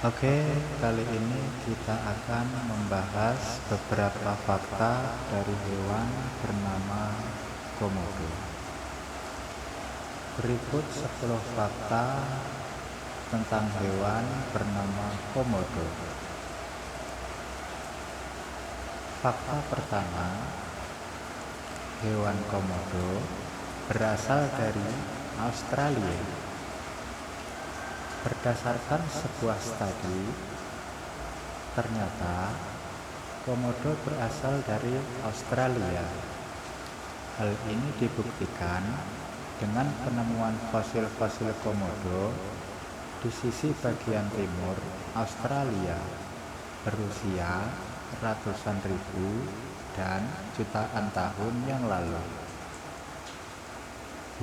Oke, kali ini kita akan membahas beberapa fakta dari hewan bernama komodo. Berikut 10 fakta tentang hewan bernama komodo. Fakta pertama, hewan komodo berasal dari Australia. Berdasarkan sebuah studi, ternyata komodo berasal dari Australia. Hal ini dibuktikan dengan penemuan fosil-fosil komodo di sisi bagian timur Australia berusia ratusan ribu dan jutaan tahun yang lalu.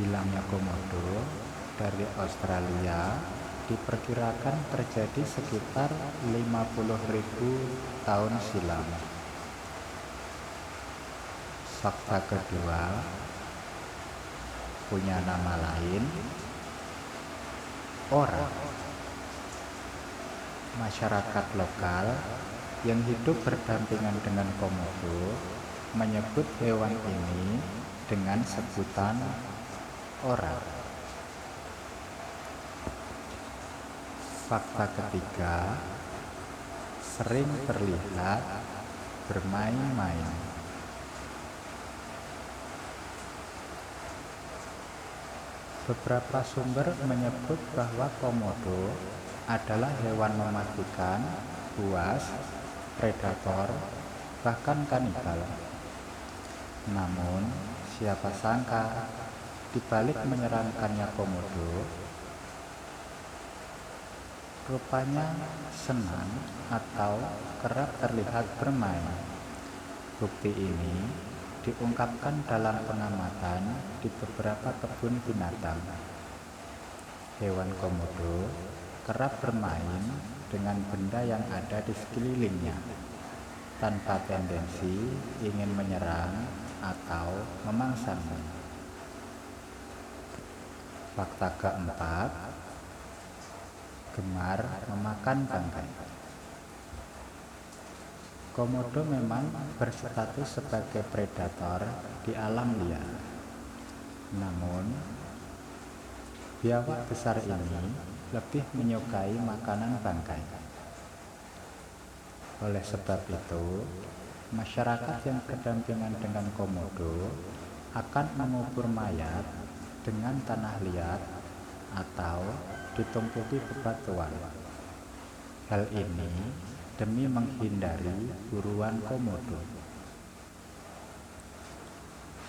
Hilangnya komodo dari Australia diperkirakan terjadi sekitar 50.000 tahun silam. Fakta kedua, punya nama lain, orang. Masyarakat lokal yang hidup berdampingan dengan komodo menyebut hewan ini dengan sebutan orang. Fakta ketiga, sering terlihat bermain-main. Beberapa sumber menyebut bahwa komodo adalah hewan mematikan, buas, predator, bahkan kanibal. Namun, siapa sangka di balik menyeramkannya komodo, rupanya senang atau kerap terlihat bermain. Bukti ini diungkapkan dalam pengamatan di beberapa kebun binatang. Hewan komodo kerap bermain dengan benda yang ada di sekelilingnya, tanpa tendensi ingin menyerang atau memangsanya. Fakta keempat, gemar memakan bangkai. Komodo memang berstatus sebagai predator di alam liar. Namun, biawak besar ini lebih menyukai makanan bangkai. Oleh sebab itu, masyarakat yang berdampingan dengan komodo akan mengubur mayat dengan tanah liat atau ditumpuki bebatuan. Hal ini demi menghindari buruan komodo.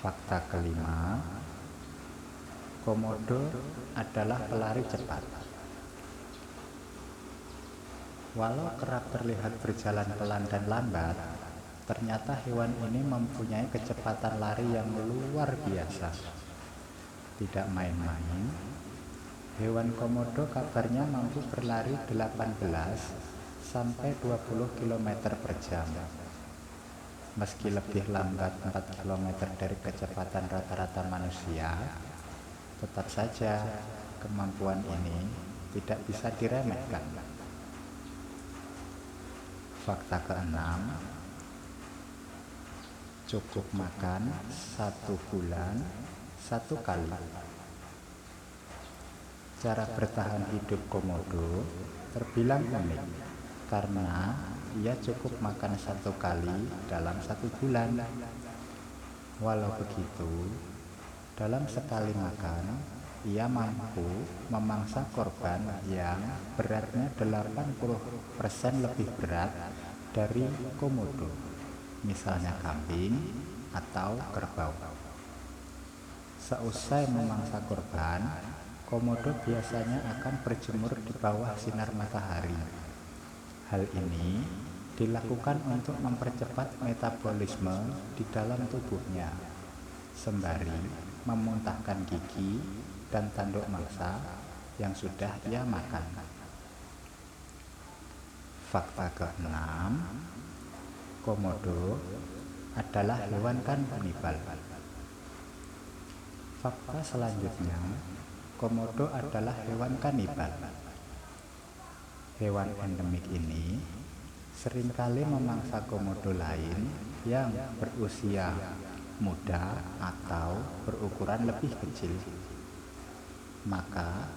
Fakta kelima, komodo adalah pelari cepat. Walau kerap terlihat berjalan pelan dan lambat, ternyata hewan ini mempunyai kecepatan lari yang luar biasa. Tidak main-main, hewan komodo kabarnya mampu berlari 18 sampai 20 km per jam. Meski lebih lambat 4 km dari kecepatan rata-rata manusia, tetap saja kemampuan ini tidak bisa diremehkan. Fakta keenam, cukup makan 1 bulan 1 kali. Cara bertahan hidup komodo terbilang unik karena ia cukup makan 1 kali dalam 1 bulan. Walau begitu, dalam sekali makan, ia mampu memangsa korban yang beratnya 80% lebih berat dari komodo, misalnya kambing atau kerbau. Seusai memangsa korban, komodo biasanya akan berjemur di bawah sinar matahari. Hal ini dilakukan untuk mempercepat metabolisme di dalam tubuhnya, sembari memuntahkan gigi dan tanduk mangsa yang sudah ia makan. Fakta keenam, komodo adalah hewan kanibal. Fakta selanjutnya, komodo adalah hewan kanibal. Hewan endemik ini seringkali memangsa komodo lain yang berusia muda atau berukuran lebih kecil. Maka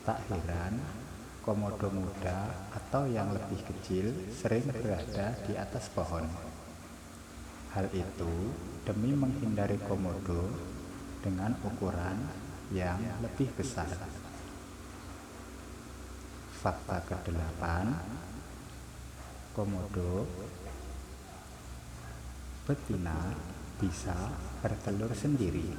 tak heran komodo muda atau yang lebih kecil sering berada di atas pohon. Hal itu demi menghindari komodo dengan ukuran yang lebih besar. Fakta ke-8, komodo betina bisa bertelur sendiri.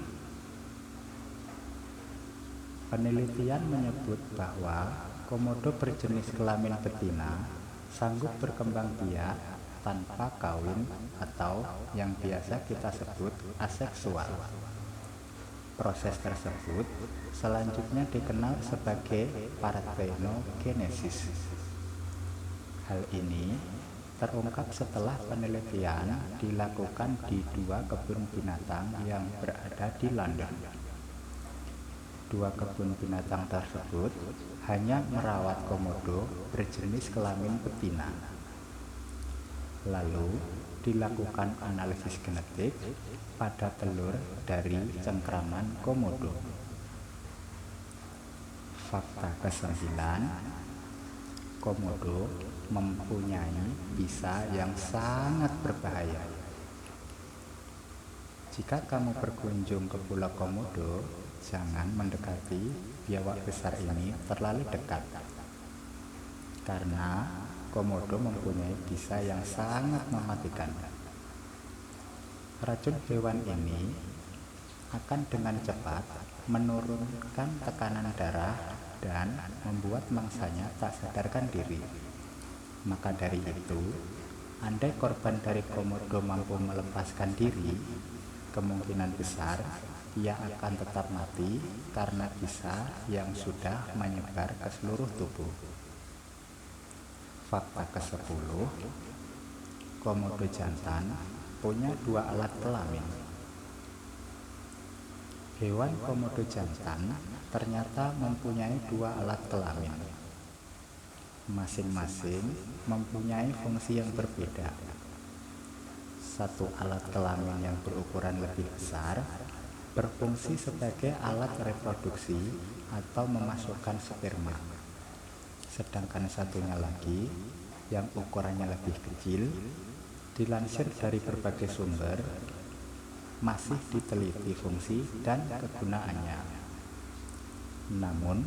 Penelitian menyebut bahwa komodo berjenis kelamin betina sanggup berkembang biak tanpa kawin atau yang biasa kita sebut aseksual. Proses tersebut selanjutnya dikenal sebagai parthenogenesis. Hal ini terungkap setelah penelitian dilakukan di 2 kebun binatang yang berada di London. 2 kebun binatang tersebut hanya merawat komodo berjenis kelamin betina. Lalu dilakukan analisis genetik pada telur dari cengkraman komodo. Fakta ke-9, komodo mempunyai bisa yang sangat berbahaya. Jika kamu berkunjung ke Pulau Komodo, jangan mendekati biawak besar ini terlalu dekat, karena komodo mempunyai bisa yang sangat mematikan. Racun hewan ini akan dengan cepat menurunkan tekanan darah dan membuat mangsanya tak sadarkan diri. Maka dari itu, andai korban dari komodo mampu melepaskan diri, kemungkinan besar ia akan tetap mati karena bisa yang sudah menyebar ke seluruh tubuh. Fakta ke-10, komodo jantan punya 2 alat kelamin. Hewan komodo jantan ternyata mempunyai 2 alat kelamin. Masing-masing mempunyai fungsi yang berbeda. Satu alat kelamin yang berukuran lebih besar berfungsi sebagai alat reproduksi atau memasukkan sperma. Sedangkan satunya lagi yang ukurannya lebih kecil, dilansir dari berbagai sumber, masih diteliti fungsi dan kegunaannya. Namun,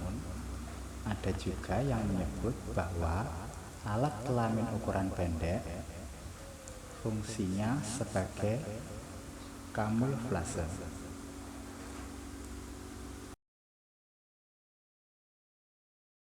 ada juga yang menyebut bahwa alat kelamin ukuran pendek fungsinya sebagai kamuflase.